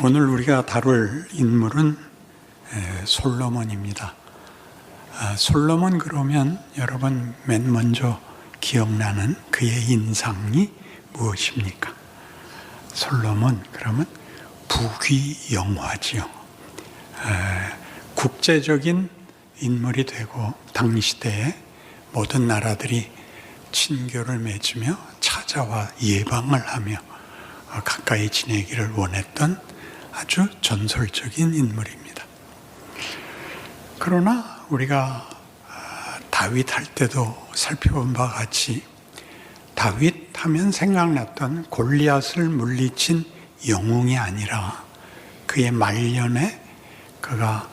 오늘 우리가 다룰 인물은 솔로몬입니다. 솔로몬 그러면 여러분 맨 먼저 기억나는 그의 인상이 무엇입니까? 솔로몬 그러면 부귀영화지요. 국제적인 인물이 되고 당시대에 모든 나라들이 친교를 맺으며 찾아와 예방을 하며 가까이 지내기를 원했던 아주 전설적인 인물입니다. 그러나 우리가 다윗 할 때도 살펴본 바와 같이 다윗 하면 생각났던 골리앗을 물리친 영웅이 아니라 그의 말년에 그가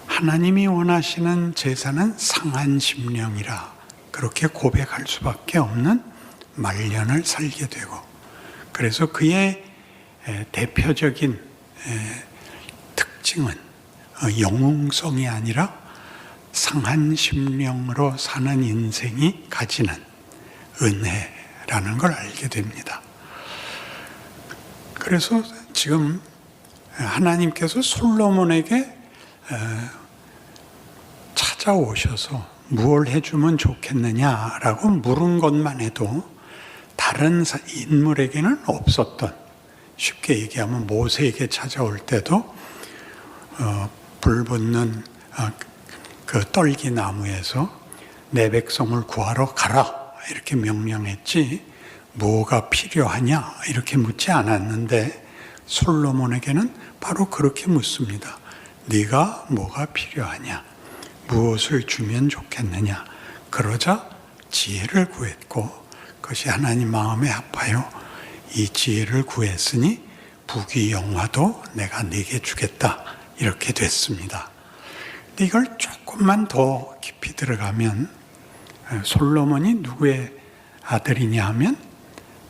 하나님이 원하시는 제사는 상한 심령이라 그렇게 고백할 수밖에 없는 말년을 살게 되고, 그래서 그의 대표적인 특징은 영웅성이 아니라 상한 심령으로 사는 인생이 가지는 은혜라는 걸 알게 됩니다. 그래서 지금 하나님께서 솔로몬에게 찾아오셔서 무엇을 해주면 좋겠느냐라고 물은 것만 해도 다른 인물에게는 없었던, 쉽게 얘기하면 모세에게 찾아올 때도 불 붙는 그 떨기나무에서 내 백성을 구하러 가라 이렇게 명령했지 뭐가 필요하냐 이렇게 묻지 않았는데, 솔로몬에게는 바로 그렇게 묻습니다. 네가 뭐가 필요하냐, 무엇을 주면 좋겠느냐. 그러자 지혜를 구했고 그것이 하나님 마음에 아파요. 이 지혜를 구했으니 부귀영화도 내가 네게 주겠다 이렇게 됐습니다. 근데 이걸 조금만 더 깊이 들어가면 솔로몬이 누구의 아들이냐 하면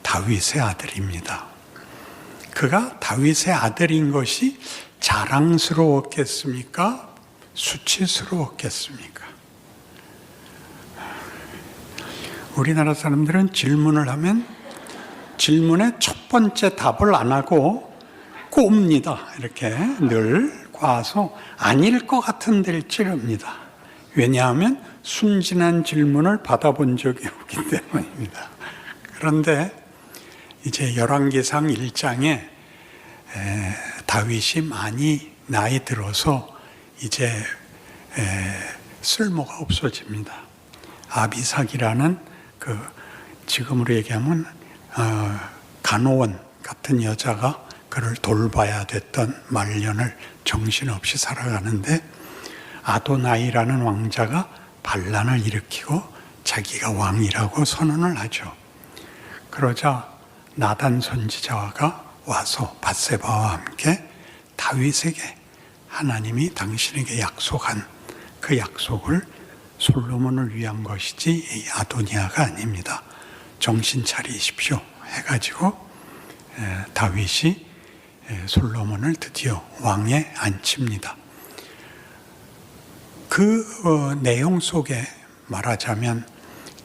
다윗의 아들입니다. 그가 다윗의 아들인 것이 자랑스러웠겠습니까? 수치스러웠겠습니까? 우리나라 사람들은 질문을 하면 질문의 첫 번째 답을 안 하고 꼽니다. 이렇게 늘 꽈서 아닐 것 같은 데를 찌릅니다. 왜냐하면 순진한 질문을 받아본 적이 없기 때문입니다. 그런데 이제 열왕기상 1장에 다윗이 많이 나이 들어서 이제 쓸모가 없어집니다. 아비삭이라는 그 지금으로 얘기하면 간호원 같은 여자가 그를 돌봐야 됐던 말년을 정신없이 살아가는데, 아도나이라는 왕자가 반란을 일으키고 자기가 왕이라고 선언을 하죠. 그러자 나단 선지자가 와서 밧세바와 함께 다윗에게 하나님이 당신에게 약속한 그 약속을 솔로몬을 위한 것이지 이 아도니아가 아닙니다. 정신 차리십시오 해가지고 다윗이 솔로몬을 드디어 왕에 앉힙니다. 그 내용 속에 말하자면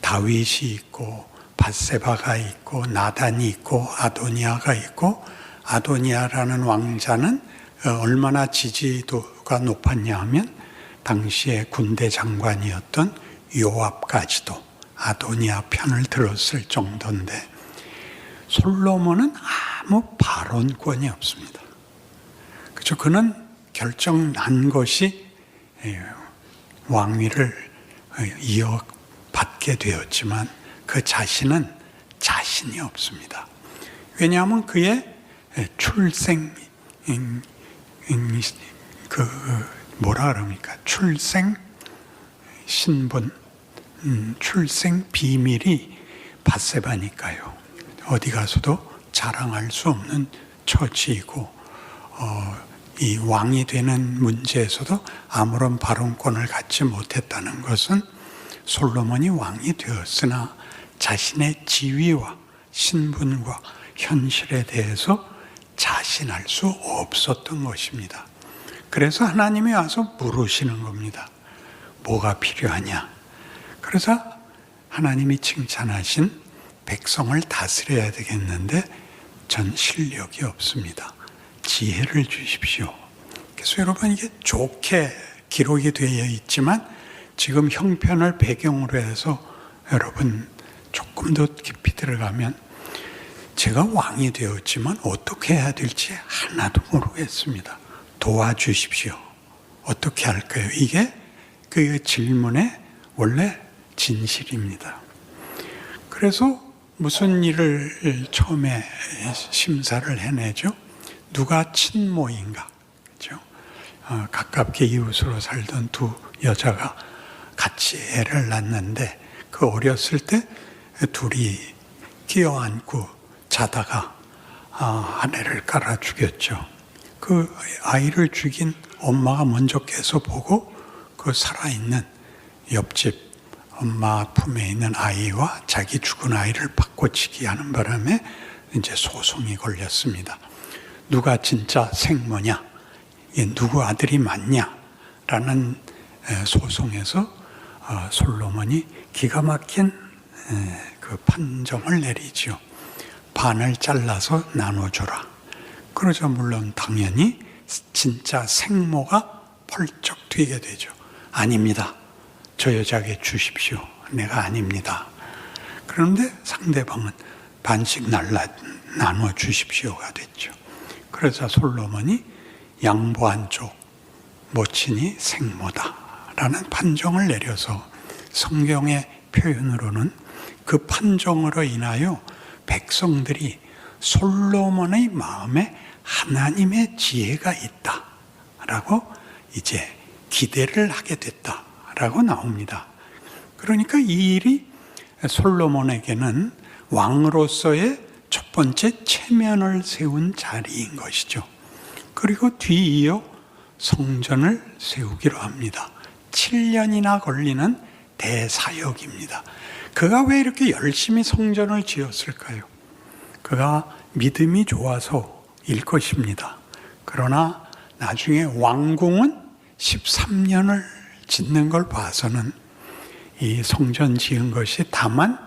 다윗이 있고 밧세바가 있고 나단이 있고 아도니아가 있고, 아도니아라는 왕자는 얼마나 지지도가 높았냐 하면 당시에 군대 장관이었던 요압까지도 아도니아 편을 들었을 정도인데, 솔로몬은 아무 발언권이 없습니다. 그렇죠? 그는 결정 난 것이 왕위를 이어받게 되었지만 그 자신은 자신이 없습니다. 왜냐하면 그의 출생 뭐라 그럽니까? 출생 신분, 출생 비밀이 밧세바니까요. 어디 가서도 자랑할 수 없는 처지이고, 이 왕이 되는 문제에서도 아무런 발언권을 갖지 못했다는 것은 솔로몬이 왕이 되었으나 자신의 지위와 신분과 현실에 대해서 자신할 수 없었던 것입니다. 그래서 하나님이 와서 물으시는 겁니다. 뭐가 필요하냐? 그래서 하나님이 칭찬하신 백성을 다스려야 되겠는데 전 실력이 없습니다. 지혜를 주십시오. 그래서 여러분 이게 좋게 기록이 되어 있지만 지금 형편을 배경으로 해서 여러분 조금 더 깊이 들어가면 제가 왕이 되었지만 어떻게 해야 될지 하나도 모르겠습니다. 도와주십시오. 어떻게 할까요? 이게 그 질문의 원래 진실입니다. 그래서 무슨 일을 처음에 심사를 해내죠? 누가 친모인가? 그렇죠? 가깝게 이웃으로 살던 두 여자가 같이 애를 낳는데 그 어렸을 때 둘이 끼어안고 자다가 아내를 깔아 죽였죠. 그 아이를 죽인 엄마가 먼저 깨서 보고 그 살아있는 옆집 엄마 품에 있는 아이와 자기 죽은 아이를 바꿔치기 하는 바람에 이제 소송이 걸렸습니다. 누가 진짜 생모냐? 누구 아들이 맞냐? 라는 소송에서 솔로몬이 기가 막힌 그 판정을 내리죠. 반을 잘라서 나눠줘라. 그러자 물론 당연히 진짜 생모가 펄쩍 뛰게 되죠. 아닙니다. 저 여자에게 주십시오. 내가 아닙니다. 그런데 상대방은 반씩 나눠 주십시오가 됐죠. 그러자 솔로몬이 양보한 쪽 모친이 생모다라는 판정을 내려서 성경의 표현으로는 그 판정으로 인하여 백성들이 솔로몬의 마음에 하나님의 지혜가 있다라고 이제 기대를 하게 됐다라고 나옵니다. 그러니까 이 일이 솔로몬에게는 왕으로서의 첫 번째 체면을 세운 자리인 것이죠. 그리고 뒤이어 성전을 세우기로 합니다. 7년이나 걸리는 대사역입니다. 그가 왜 이렇게 열심히 성전을 지었을까요? 그가 믿음이 좋아서일 것입니다. 그러나 나중에 왕궁은 13년을 짓는 걸 봐서는 이 성전 지은 것이 다만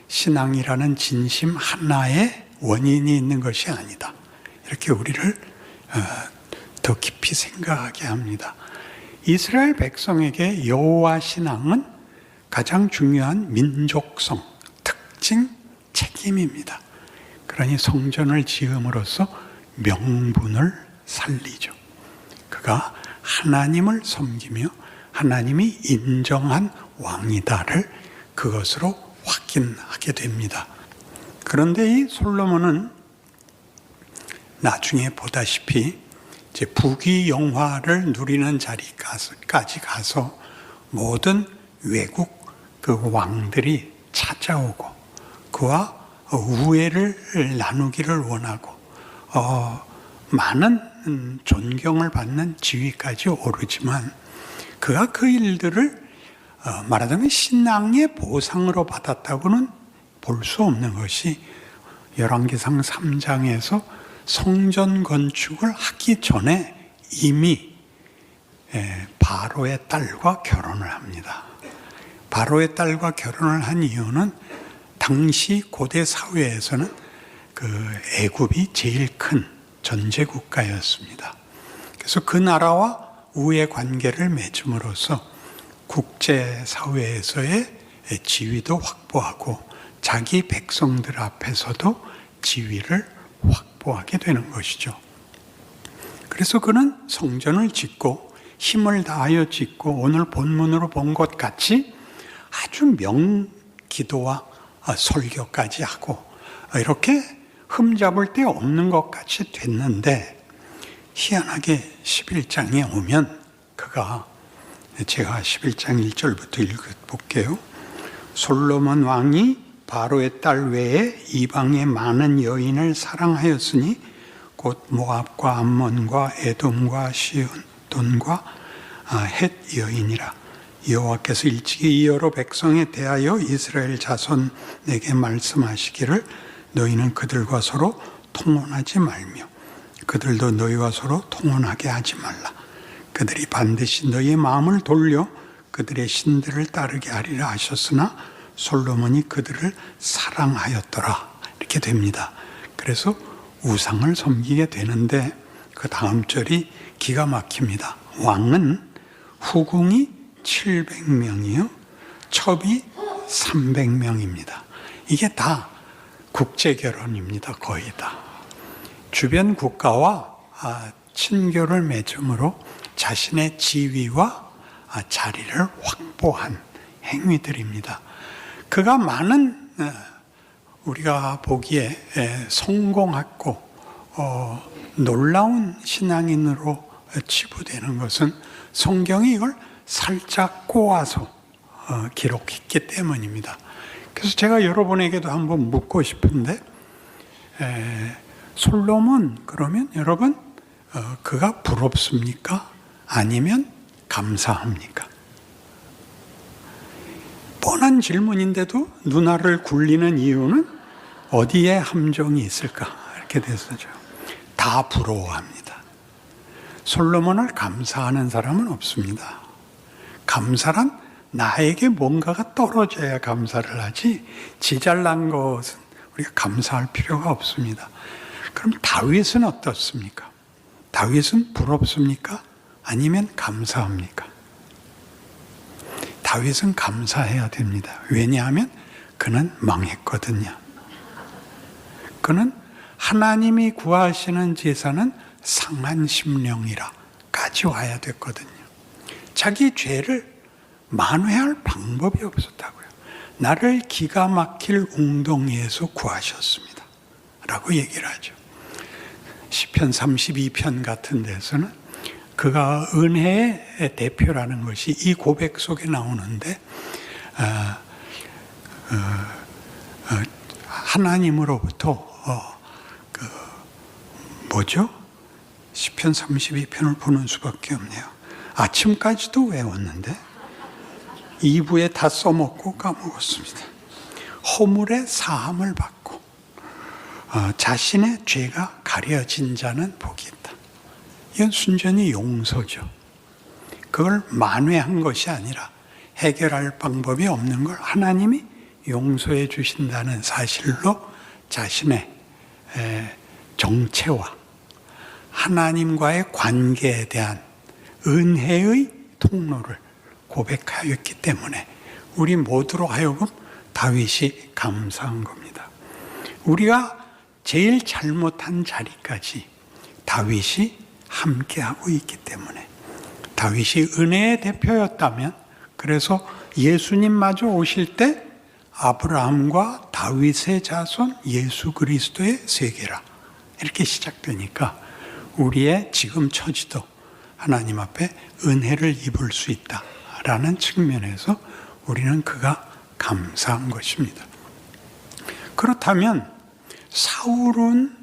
신앙이라는 진심 하나의 원인이 있는 것이 아니다. 이렇게 우리를 더 깊이 생각하게 합니다. 이스라엘 백성에게 여호와 신앙은 가장 중요한 민족성, 특징, 책임입니다. 그러니 성전을 지음으로써 명분을 살리죠. 그가 하나님을 섬기며 하나님이 인정한 왕이다를 그것으로 확인하게 됩니다. 그런데 이 솔로몬은 나중에 보다시피 이제 부귀영화를 누리는 자리까지 가서 모든 외국 그 왕들이 찾아오고 그와 우애를 나누기를 원하고 많은 존경을 받는 지위까지 오르지만 그가 그 일들을 말하자면 신앙의 보상으로 받았다고는 볼 수 없는 것이 열왕기상 3장에서 성전 건축을 하기 전에 이미 바로의 딸과 결혼을 합니다. 바로의 딸과 결혼을 한 이유는 당시 고대 사회에서는 그 애굽이 제일 큰 전제 국가였습니다. 그래서 그 나라와 우애 관계를 맺음으로써 국제 사회에서의 지위도 확보하고 자기 백성들 앞에서도 지위를 확보하게 되는 것이죠. 그래서 그는 성전을 짓고 힘을 다하여 짓고 오늘 본문으로 본 것 같이 아주 명기도와 설교까지 하고 이렇게 흠잡을 데 없는 것 같이 됐는데 희한하게 11장에 오면 그가 제가 11장 1절부터 읽어볼게요. 솔로몬 왕이 바로의 딸 외에 이방의 많은 여인을 사랑하였으니 곧 모압과 암몬과 에돔과 시돈과 헷 여인이라. 여호와께서 일찍이 이 여러 백성에 대하여 이스라엘 자손에게 말씀하시기를 너희는 그들과 서로 통혼하지 말며 그들도 너희와 서로 통혼하게 하지 말라. 그들이 반드시 너희의 마음을 돌려 그들의 신들을 따르게 하리라 하셨으나 솔로몬이 그들을 사랑하였더라. 이렇게 됩니다. 그래서 우상을 섬기게 되는데 그 다음 절이 기가 막힙니다. 왕은 후궁이 700명이요, 첩이 300명입니다. 이게 다 국제결혼입니다. 거의 다. 주변 국가와 친교를 맺음으로 자신의 지위와 자리를 확보한 행위들입니다. 그가 많은 우리가 보기에 성공했고 놀라운 신앙인으로 치부되는 것은 성경이 이걸 살짝 꼬아서 기록했기 때문입니다. 그래서 제가 여러분에게도 한번 묻고 싶은데, 솔로몬 그러면 여러분 그가 부럽습니까? 아니면 감사합니까? 뻔한 질문인데도 눈알을 굴리는 이유는 어디에 함정이 있을까? 이렇게 됐었죠. 다 부러워합니다. 솔로몬을 감사하는 사람은 없습니다. 감사란 나에게 뭔가가 떨어져야 감사를 하지, 지 잘난 것은 우리가 감사할 필요가 없습니다. 그럼 다윗은 어떻습니까? 다윗은 부럽습니까? 아니면 감사합니까? 다윗은 감사해야 됩니다. 왜냐하면 그는 망했거든요. 그는 하나님이 구하시는 제사는 상한 심령이라까지 와야 됐거든요. 자기 죄를 만회할 방법이 없었다고요. 나를 기가 막힐 웅덩이에서 구하셨습니다 라고 얘기를 하죠. 시편 32편 같은 데서는 그가 은혜의 대표라는 것이 이 고백 속에 나오는데, 하나님으로부터 시편 32편을 보는 수밖에 없네요. 아침까지도 외웠는데 2부에 다 써먹고 까먹었습니다. 허물의 사함을 받고 자신의 죄가 가려진 자는 복이 있다. 이건 순전히 용서죠. 그걸 만회한 것이 아니라 해결할 방법이 없는 걸 하나님이 용서해 주신다는 사실로 자신의 정체와 하나님과의 관계에 대한 은혜의 통로를 고백하였기 때문에 우리 모두로 하여금 다윗이 감사한 겁니다. 우리가 제일 잘못한 자리까지 다윗이 함께하고 있기 때문에, 다윗이 은혜의 대표였다면, 그래서 예수님마저 오실 때 아브라함과 다윗의 자손 예수 그리스도의 세계라 이렇게 시작되니까 우리의 지금 처지도 하나님 앞에 은혜를 입을 수 있다라는 측면에서 우리는 그가 감사한 것입니다. 그렇다면 사울은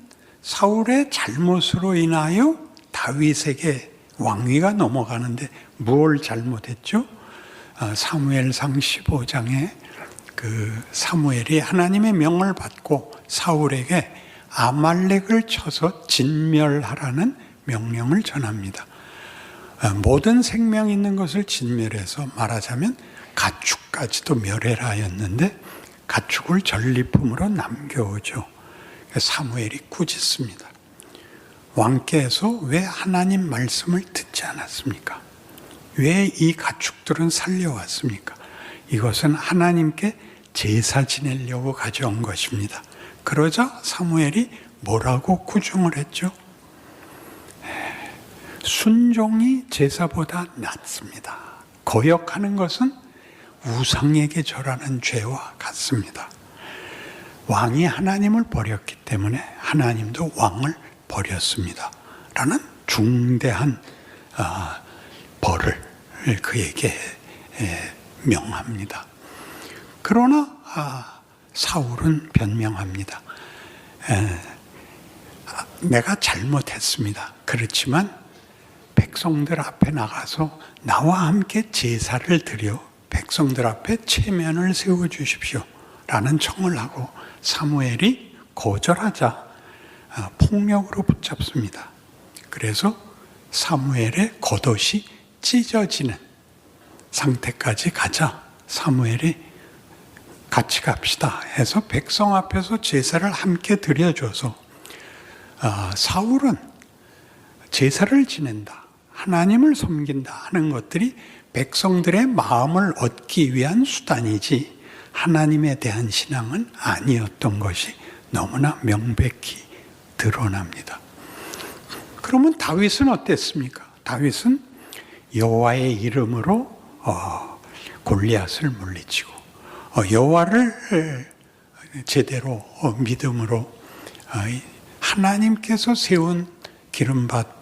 사울의 잘못으로 인하여 다윗에게 왕위가 넘어가는데 뭘 잘못했죠? 사무엘상 15장에 그 사무엘이 하나님의 명을 받고 사울에게 아말렉을 쳐서 진멸하라는 명령을 전합니다. 모든 생명 있는 것을 진멸해서 말하자면 가축까지도 멸해라였는데 가축을 전리품으로 남겨오죠. 사무엘이 꾸짖습니다. 왕께서 왜 하나님 말씀을 듣지 않았습니까? 왜 이 가축들은 살려왔습니까? 이것은 하나님께 제사 지내려고 가져온 것입니다. 그러자 사무엘이 뭐라고 구중을 했죠? 순종이 제사보다 낫습니다. 거역하는 것은 우상에게 절하는 죄와 같습니다. 왕이 하나님을 버렸기 때문에 하나님도 왕을 버렸습니다. 라는 중대한 벌을 그에게 명합니다. 그러나 사울은 변명합니다. 내가 잘못했습니다. 그렇지만 백성들 앞에 나가서 나와 함께 제사를 드려 백성들 앞에 체면을 세워주십시오 라는 청을 하고 사무엘이 거절하자 폭력으로 붙잡습니다. 그래서 사무엘의 겉옷이 찢어지는 상태까지 가자 사무엘이 같이 갑시다 해서 백성 앞에서 제사를 함께 드려줘서 사울은 제사를 지낸다, 하나님을 섬긴다 하는 것들이 백성들의 마음을 얻기 위한 수단이지 하나님에 대한 신앙은 아니었던 것이 너무나 명백히 드러납니다. 그러면 다윗은 어땠습니까? 다윗은 여호와의 이름으로 골리앗을 물리치고 여호와를 제대로 믿음으로 하나님께서 세운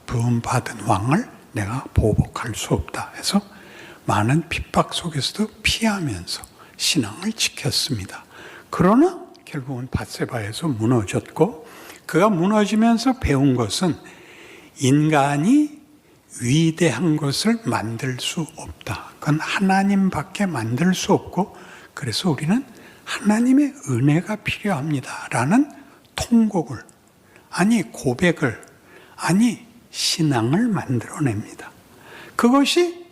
부음 받은 왕을 내가 보복할 수 없다 해서 많은 핍박 속에서도 피하면서 신앙을 지켰습니다. 그러나 결국은 밧세바에서 무너졌고, 그가 무너지면서 배운 것은 인간이 위대한 것을 만들 수 없다. 그건 하나님밖에 만들 수 없고, 그래서 우리는 하나님의 은혜가 필요합니다 라는 통곡을, 고백을, 신앙을 만들어냅니다. 그것이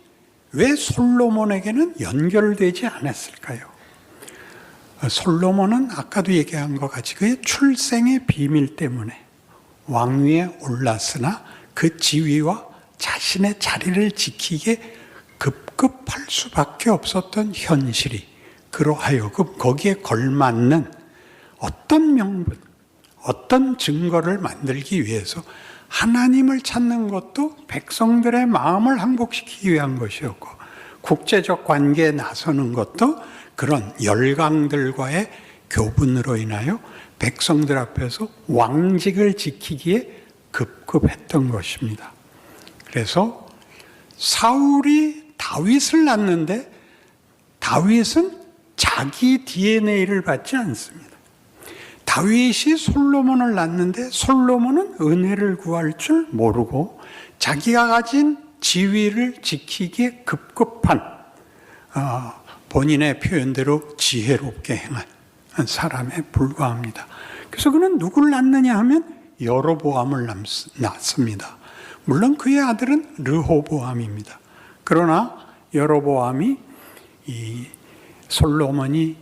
왜 솔로몬에게는 연결되지 않았을까요? 솔로몬은 아까도 얘기한 것 같이 그의 출생의 비밀 때문에 왕위에 올랐으나 그 지위와 자신의 자리를 지키기에 급급할 수밖에 없었던 현실이 그로 하여금 거기에 걸맞는 어떤 명분, 어떤 증거를 만들기 위해서 하나님을 찾는 것도 백성들의 마음을 항복시키기 위한 것이었고, 국제적 관계에 나서는 것도 그런 열강들과의 교분으로 인하여 백성들 앞에서 왕직을 지키기에 급급했던 것입니다. 그래서 사울이 다윗을 낳는데 다윗은 자기 DNA를 받지 않습니다. 다윗이 솔로몬을 낳는데 솔로몬은 은혜를 구할 줄 모르고 자기가 가진 지위를 지키기에 급급한 본인의 표현대로 지혜롭게 행한 사람에 불과합니다. 그래서 그는 누구를 낳느냐 하면 여로보암을 낳습니다. 물론 그의 아들은 르호보암입니다. 그러나 여로보암이 솔로몬이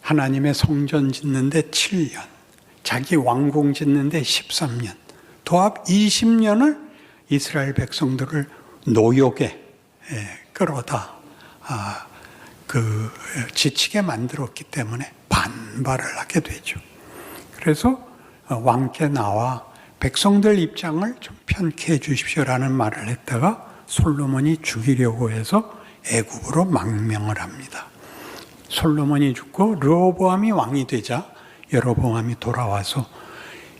하나님의 성전 짓는데 7년, 자기 왕궁 짓는데 13년, 도합 20년을 이스라엘 백성들을 노역에 끌어다 지치게 만들었기 때문에 반발을 하게 되죠. 그래서 왕께 나와 백성들 입장을 좀 편케 해 주십시오라는 말을 했다가 솔로몬이 죽이려고 해서 애굽으로 망명을 합니다. 솔로몬이 죽고 르호보암이 왕이 되자 여로보암이 돌아와서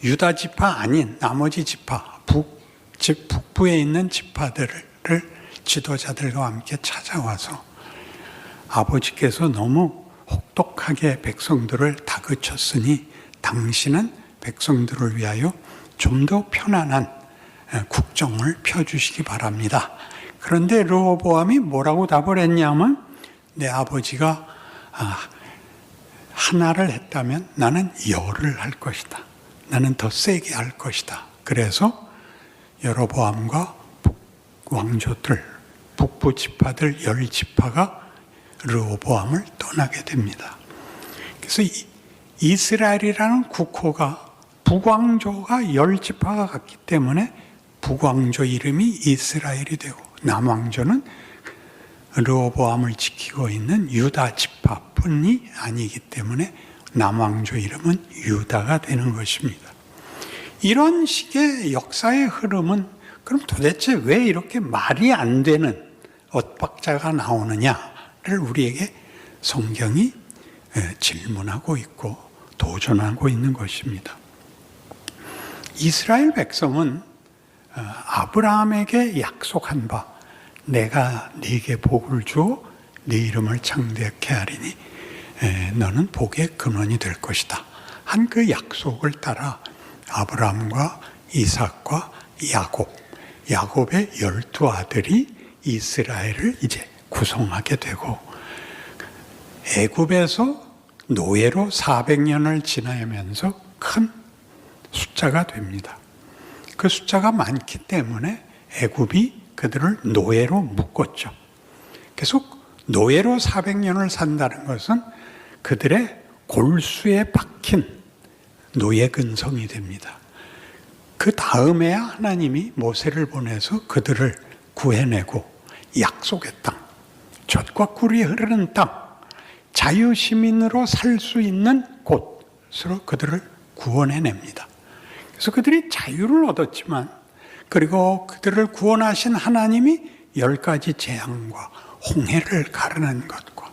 유다 지파 아닌 나머지 지파, 즉 북부에 있는 지파들을 지도자들과 함께 찾아와서 아버지께서 너무 혹독하게 백성들을 다그쳤으니 당신은 백성들을 위하여 좀 더 편안한 국정을 펴주시기 바랍니다. 그런데 르호보암이 뭐라고 답을 했냐면, 내 아버지가 하나를 했다면 나는 열을 할 것이다. 나는 더 세게 할 것이다. 그래서 여로보암과 왕조들, 북부 지파들 10지파가 르호보암을 떠나게 됩니다. 그래서 이스라엘이라는 국호가 북왕조가 10지파가 같기 때문에 북왕조 이름이 이스라엘이 되고, 남왕조는 르호보암을 지키고 있는 유다 지파뿐이 아니기 때문에 남왕조 이름은 유다가 되는 것입니다. 이런 식의 역사의 흐름은 그럼 도대체 왜 이렇게 말이 안 되는 엇박자가 나오느냐를 우리에게 성경이 질문하고 있고 도전하고 있는 것입니다. 이스라엘 백성은 아브라함에게 약속한 바, 내가 네게 복을 주어 네 이름을 창대케 하리니 너는 복의 근원이 될 것이다 한 그 약속을 따라 아브라함과 이삭과 야곱의 12아들이 이스라엘을 이제 구성하게 되고, 애굽에서 노예로 400년을 지나면서 큰 숫자가 됩니다. 그 숫자가 많기 때문에 애굽이 그들을 노예로 묶었죠. 계속 노예로 400년을 산다는 것은 그들의 골수에 박힌 노예 근성이 됩니다. 그 다음에야 하나님이 모세를 보내서 그들을 구해내고 약속의 땅, 젖과 꿀이 흐르는 땅, 자유시민으로 살 수 있는 곳으로 그들을 구원해냅니다. 그래서 그들이 자유를 얻었지만, 그리고 그들을 구원하신 하나님이 10가지 재앙과 홍해를 가르는 것과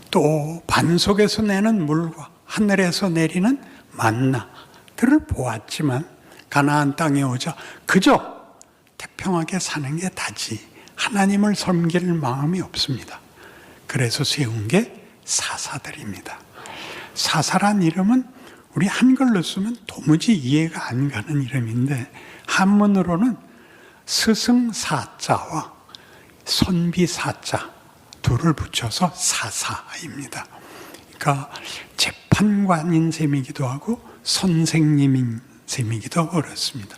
또 반석에서 내는 물과 하늘에서 내리는 만나들을 보았지만, 가나안 땅에 오자 그저 태평하게 사는 게 다지 하나님을 섬길 마음이 없습니다. 그래서 세운 게 사사들입니다. 사사란 이름은 우리 한글로 쓰면 도무지 이해가 안 가는 이름인데, 한문으로는 스승사자와 선비사자 둘을 붙여서 사사입니다. 그러니까 재판관인 셈이기도 하고 선생님인 셈이기도 하고 그렇습니다.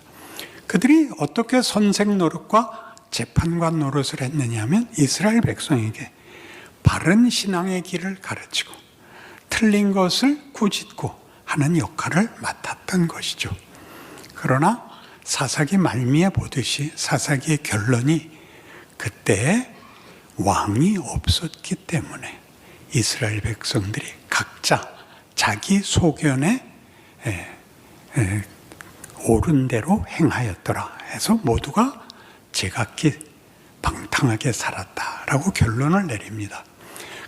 그들이 어떻게 선생 노릇과 재판관 노릇을 했느냐 하면, 이스라엘 백성에게 바른 신앙의 길을 가르치고 틀린 것을 꾸짖고 하는 역할을 맡았던 것이죠. 그러나 사사기 말미에 보듯이 사사기의 결론이, 그때 왕이 없었기 때문에 이스라엘 백성들이 각자 자기 소견에 옳은 대로 행하였더라 해서 모두가 제각기 방탕하게 살았다라고 결론을 내립니다.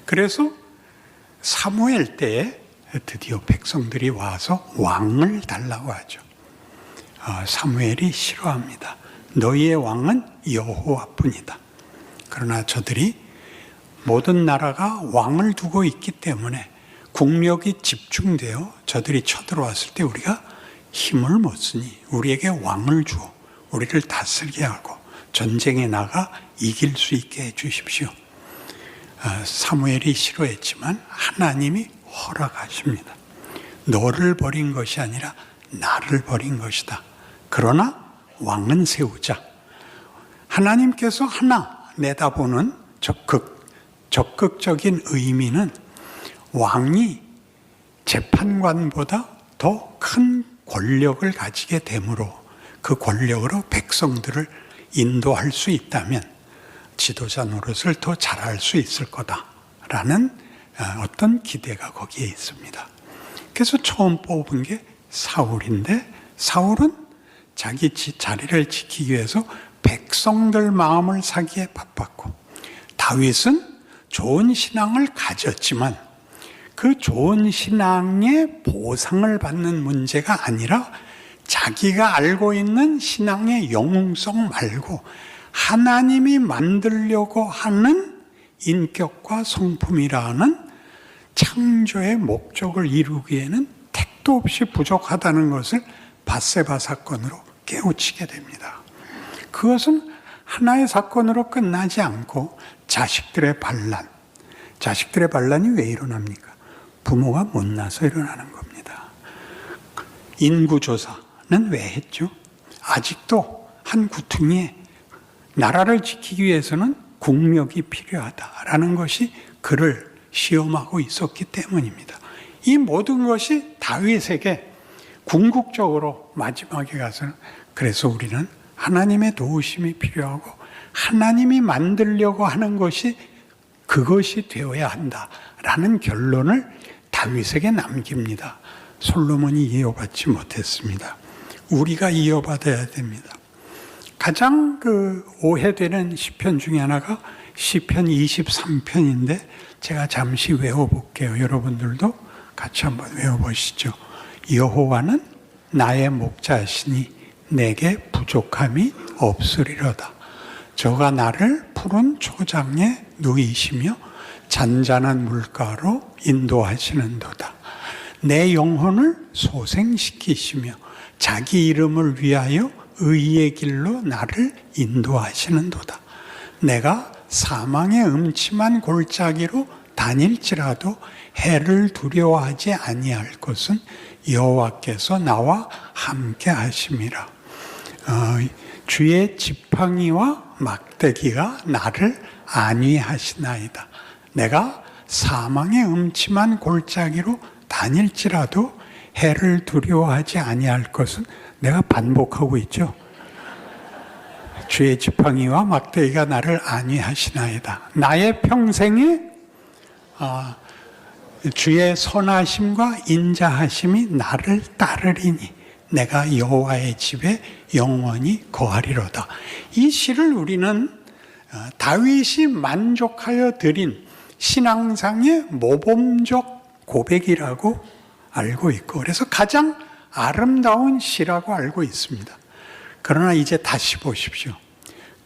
그래서 사무엘 때에 드디어 백성들이 와서 왕을 달라고 하죠. 사무엘이 싫어합니다. 너희의 왕은 여호와뿐이다. 그러나 저들이 모든 나라가 왕을 두고 있기 때문에 국력이 집중되어 저들이 쳐들어왔을 때 우리가 힘을 못 쓰니 우리에게 왕을 주어 우리를 다스리게 하고 전쟁에 나가 이길 수 있게 해주십시오. 사무엘이 싫어했지만 하나님이 허락하십니다. 너를 버린 것이 아니라 나를 버린 것이다. 그러나 왕은 세우자. 하나님께서 하나 내다보는 적극적인 의미는 왕이 재판관보다 더 큰 권력을 가지게 되므로 그 권력으로 백성들을 인도할 수 있다면 지도자 노릇을 더 잘할 수 있을 거다라는 어떤 기대가 거기에 있습니다. 그래서 처음 뽑은 게 사울인데, 사울은 자기 자리를 지키기 위해서 백성들 마음을 사기에 바빴고, 다윗은 좋은 신앙을 가졌지만 그 좋은 신앙의 보상을 받는 문제가 아니라 자기가 알고 있는 신앙의 영웅성 말고 하나님이 만들려고 하는 인격과 성품이라는 창조의 목적을 이루기에는 택도 없이 부족하다는 것을 밧세바 사건으로 깨우치게 됩니다. 그것은 하나의 사건으로 끝나지 않고 자식들의 반란이 왜 일어납니까? 부모가 못나서 일어나는 겁니다. 인구조사는 왜 했죠? 아직도 한 구퉁이에 나라를 지키기 위해서는 국력이 필요하다라는 것이 그를 시험하고 있었기 때문입니다. 이 모든 것이 다윗에게 궁극적으로 마지막에 가서는, 그래서 우리는 하나님의 도우심이 필요하고 하나님이 만들려고 하는 것이 그것이 되어야 한다라는 결론을 다윗에게 남깁니다. 솔로몬이 이어받지 못했습니다. 우리가 이어받아야 됩니다. 가장 오해되는 시편 중에 하나가 시편 23편인데 제가 잠시 외워볼게요. 여러분들도 같이 한번 외워보시죠. 여호와는 나의 목자시니 내게 부족함이 없으리로다. 저가 나를 푸른 초장에 누이시며 잔잔한 물가로 인도하시는도다. 내 영혼을 소생시키시며 자기 이름을 위하여 의의 길로 나를 인도하시는도다. 내가 사망의 음침한 골짜기로 다닐지라도 해를 두려워하지 아니할 것은 여호와께서 나와 함께 하심이라. 주의 지팡이와 막대기가 나를 안위하시나이다. 내가 사망의 음침한 골짜기로 다닐지라도 해를 두려워하지 아니할 것은 내가 반복하고 있죠. 주의 지팡이와 막대기가 나를 안위하시나이다. 나의 평생에 주의 선하심과 인자하심이 나를 따르리니 내가 여호와의 집에 영원히 거하리로다. 이 시를 우리는 다윗이 만족하여 드린 신앙상의 모범적 고백이라고 알고 있고, 그래서 가장 아름다운 시라고 알고 있습니다. 그러나 이제 다시 보십시오.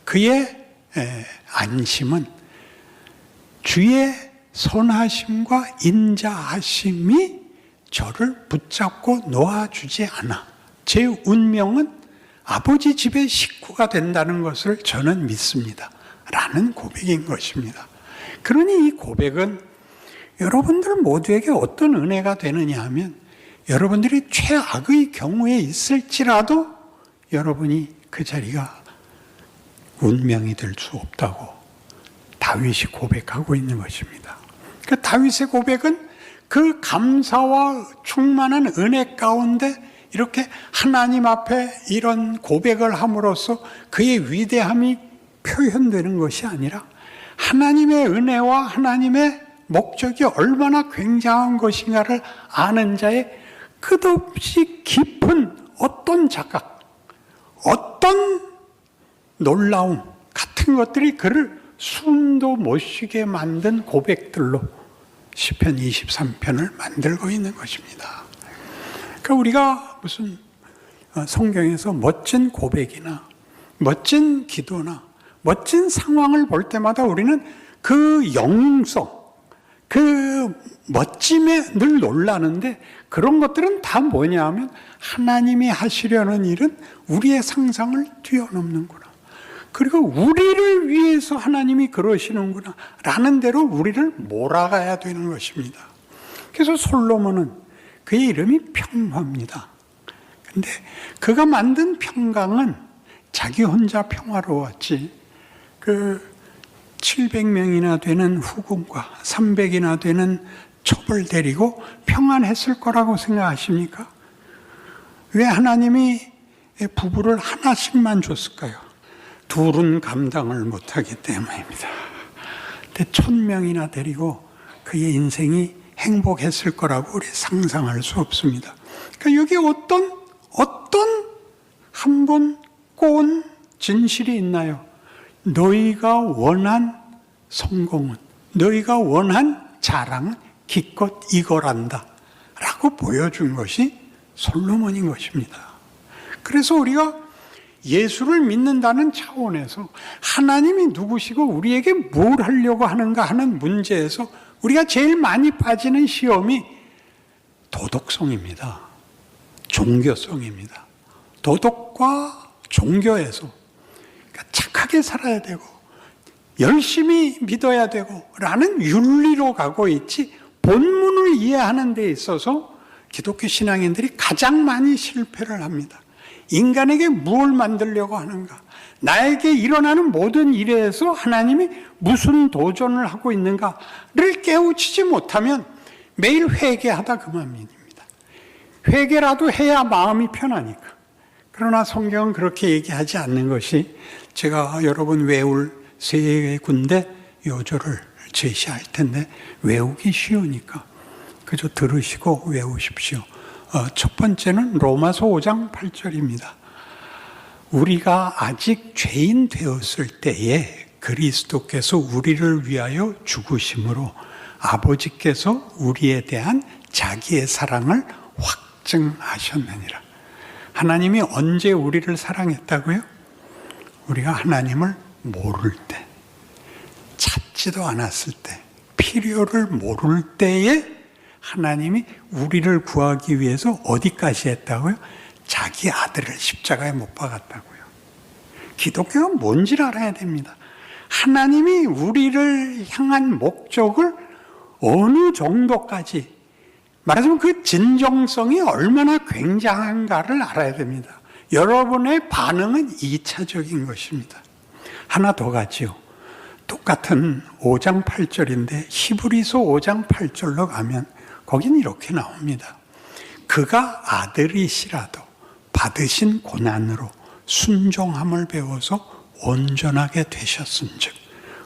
그의 안심은 주의 선하심과 인자하심이 저를 붙잡고 놓아주지 않아. 제 운명은 아버지 집의 식구가 된다는 것을 저는 믿습니다. 라는 고백인 것입니다. 그러니 이 고백은 여러분들 모두에게 어떤 은혜가 되느냐 하면, 여러분들이 최악의 경우에 있을지라도 여러분이 그 자리가 운명이 될 수 없다고 다윗이 고백하고 있는 것입니다. 그 다윗의 고백은 그 감사와 충만한 은혜 가운데 이렇게 하나님 앞에 이런 고백을 함으로써 그의 위대함이 표현되는 것이 아니라 하나님의 은혜와 하나님의 목적이 얼마나 굉장한 것인가를 아는 자의 끝없이 깊은 어떤 자각, 어떤 놀라움 같은 것들이 그를 숨도 못 쉬게 만든 고백들로 시편 23편을 만들고 있는 것입니다. 그러니까 우리가 무슨 성경에서 멋진 고백이나 멋진 기도나 멋진 상황을 볼 때마다 우리는 그 영웅성, 그 멋짐에 늘 놀라는데, 그런 것들은 다 뭐냐 하면 하나님이 하시려는 일은 우리의 상상을 뛰어넘는구나. 그리고 우리를 위해서 하나님이 그러시는구나 라는 대로 우리를 몰아가야 되는 것입니다. 그래서 솔로몬은 그의 이름이 평화입니다. 근데 그가 만든 평강은 자기 혼자 평화로웠지, 700명이나 되는 후궁과 300이나 되는 첩을 데리고 평안했을 거라고 생각하십니까? 왜 하나님이 부부를 하나씩만 줬을까요? 둘은 감당을 못하기 때문입니다. 근데 1000명이나 데리고 그의 인생이 행복했을 거라고 우리 상상할 수 없습니다. 그러니까 여기 어떤 한 번 꼬은 진실이 있나요? 너희가 원한 성공은, 너희가 원한 자랑은 기껏 이거란다 라고 보여준 것이 솔로몬인 것입니다. 그래서 우리가 예수를 믿는다는 차원에서 하나님이 누구시고 우리에게 뭘 하려고 하는가 하는 문제에서 우리가 제일 많이 빠지는 시험이 도덕성입니다. 종교성입니다. 도덕과 종교에서 착하게 살아야 되고 열심히 믿어야 되고 라는 윤리로 가고 있지, 본문을 이해하는 데 있어서 기독교 신앙인들이 가장 많이 실패를 합니다. 인간에게 무엇을 만들려고 하는가, 나에게 일어나는 모든 일에서 하나님이 무슨 도전을 하고 있는가를 깨우치지 못하면 매일 회개하다 그만입니다. 회개라도 해야 마음이 편하니까. 그러나 성경은 그렇게 얘기하지 않는 것이, 제가 여러분 외울 세 군데 요절을 제시할 텐데 외우기 쉬우니까 그저 들으시고 외우십시오. 첫 번째는 로마서 5장 8절입니다. 우리가 아직 죄인 되었을 때에 그리스도께서 우리를 위하여 죽으심으로 아버지께서 우리에 대한 자기의 사랑을 확증하셨느니라. 하나님이 언제 우리를 사랑했다고요? 우리가 하나님을 모를 때, 찾지도 않았을 때, 필요를 모를 때에 하나님이 우리를 구하기 위해서 어디까지 했다고요? 자기 아들을 십자가에 못 박았다고요. 기독교가 뭔지를 알아야 됩니다. 하나님이 우리를 향한 목적을 어느 정도까지, 말하자면 그 진정성이 얼마나 굉장한가를 알아야 됩니다. 여러분의 반응은 2차적인 것입니다. 하나 더 가지요. 똑같은 5장 8절인데 히브리서 5장 8절로 가면 거긴 이렇게 나옵니다. 그가 아들이시라도 받으신 고난으로 순종함을 배워서 온전하게 되셨은즉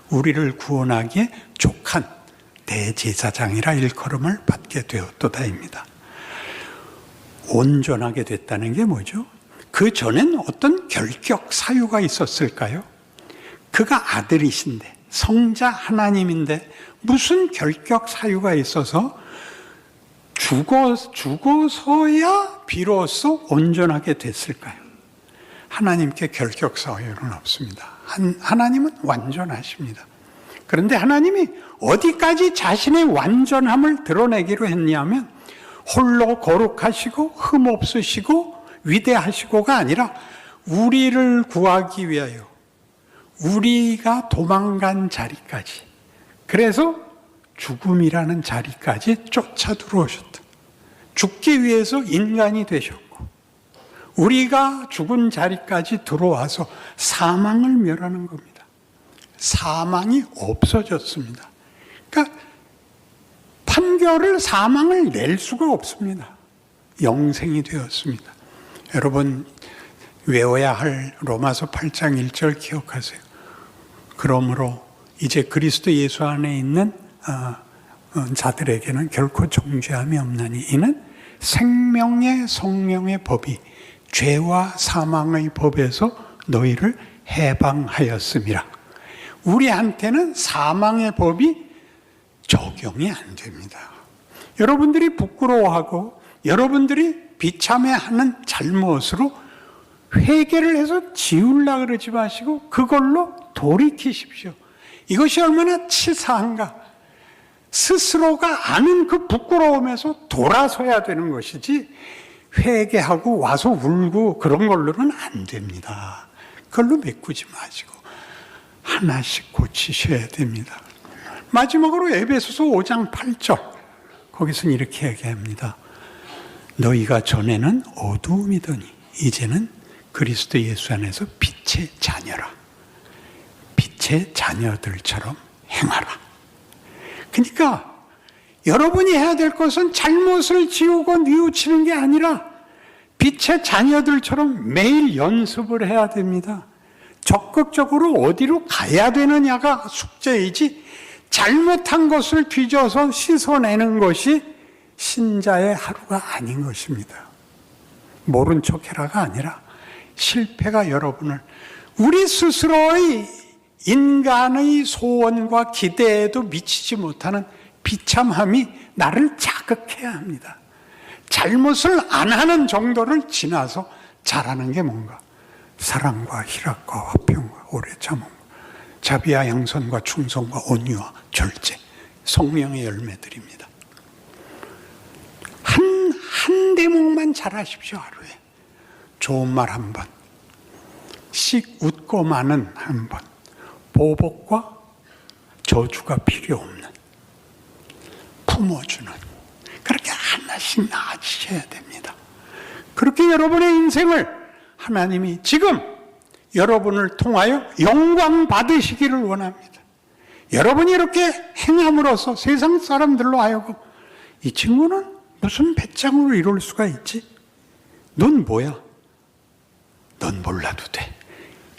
우리를 구원하기에 족한 대제사장이라 일컬음을 받게 되었도다입니다. 온전하게 됐다는 게 뭐죠? 그 전엔 어떤 결격 사유가 있었을까요? 그가 아들이신데 성자 하나님인데 무슨 결격 사유가 있어서 죽어서야 비로소 온전하게 됐을까요? 하나님께 결격 사유는 없습니다. 하나님은 완전하십니다. 그런데 하나님이 어디까지 자신의 완전함을 드러내기로 했냐면 홀로 거룩하시고 흠없으시고 위대하시고가 아니라 우리를 구하기 위하여 우리가 도망간 자리까지, 그래서 죽음이라는 자리까지 쫓아 들어오셨다. 죽기 위해서 인간이 되셨고 우리가 죽은 자리까지 들어와서 사망을 멸하는 겁니다. 사망이 없어졌습니다. 그러니까 판결을 사망을 낼 수가 없습니다. 영생이 되었습니다. 여러분 외워야 할 로마서 8장 1절 기억하세요. 그러므로 이제 그리스도 예수 안에 있는 자들에게는 결코 정죄함이 없나니 이는 생명의 성령의 법이 죄와 사망의 법에서 너희를 해방하였음이라. 우리한테는 사망의 법이 적용이 안 됩니다. 여러분들이 부끄러워하고 여러분들이 비참해하는 잘못으로 회개를 해서 지우려고 그러지 마시고 그걸로 돌이키십시오. 이것이 얼마나 치사한가. 스스로가 아는 그 부끄러움에서 돌아서야 되는 것이지 회개하고 와서 울고 그런 걸로는 안 됩니다. 그걸로 메꾸지 마시고 하나씩 고치셔야 됩니다. 마지막으로 에베소서 5장 8절 거기서는 이렇게 얘기합니다. 너희가 전에는 어두움이더니 이제는 그리스도 예수 안에서 빛의 자녀라. 빛의 자녀들처럼 행하라. 그러니까 여러분이 해야 될 것은 잘못을 지우고 뉘우치는 게 아니라 빛의 자녀들처럼 매일 연습을 해야 됩니다. 적극적으로 어디로 가야 되느냐가 숙제이지 잘못한 것을 뒤져서 씻어내는 것이 신자의 하루가 아닌 것입니다. 모른 척해라가 아니라 실패가 여러분을 우리 스스로의 인간의 소원과 기대에도 미치지 못하는 비참함이 나를 자극해야 합니다. 잘못을 안 하는 정도를 지나서 잘하는 게 뭔가? 사랑과 희락과 화평과 오래 참음과 자비와 양선과 충성과 온유와 절제, 성령의 열매들입니다. 한 대목만 잘하십시오. 하루에 좋은 말 한 번, 씩 웃고 마는 한 번, 보복과 저주가 필요 없는, 품어주는, 그렇게 하나씩 나아지셔야 됩니다. 그렇게 여러분의 인생을 하나님이 지금 여러분을 통하여 영광 받으시기를 원합니다. 여러분이 이렇게 행함으로써 세상 사람들로 하여금 이 친구는 무슨 배짱으로 이럴 수가 있지? 넌 뭐야? 넌 몰라도 돼.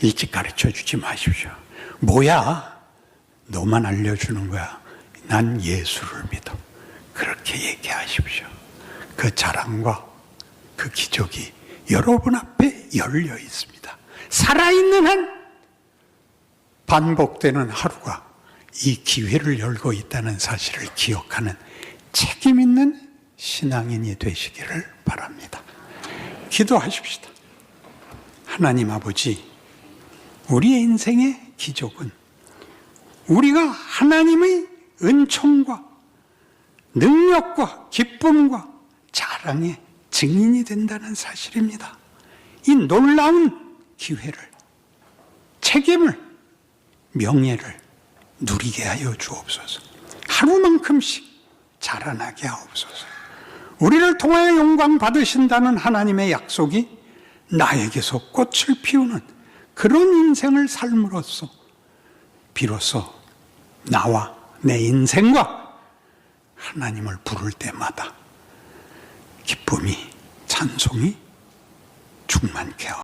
일찍 가르쳐 주지 마십시오. 뭐야? 너만 알려주는 거야. 난 예수를 믿어. 그렇게 얘기하십시오. 그 자랑과 그 기적이 여러분 앞에 열려 있습니다. 살아있는 한 반복되는 하루가 이 기회를 열고 있다는 사실을 기억하는 책임 있는 신앙인이 되시기를 바랍니다. 기도하십시다. 하나님 아버지, 우리의 인생의 기적은 우리가 하나님의 은총과 능력과 기쁨과 자랑의 증인이 된다는 사실입니다. 이 놀라운 기회를, 책임을, 명예를 누리게 하여 주옵소서. 하루만큼씩 자라나게 하옵소서. 우리를 통하여 영광 받으신다는 하나님의 약속이 나에게서 꽃을 피우는 그런 인생을 삶으로써 비로소 나와 내 인생과 하나님을 부를 때마다 기쁨이, 찬송이 충만케 하옵소서.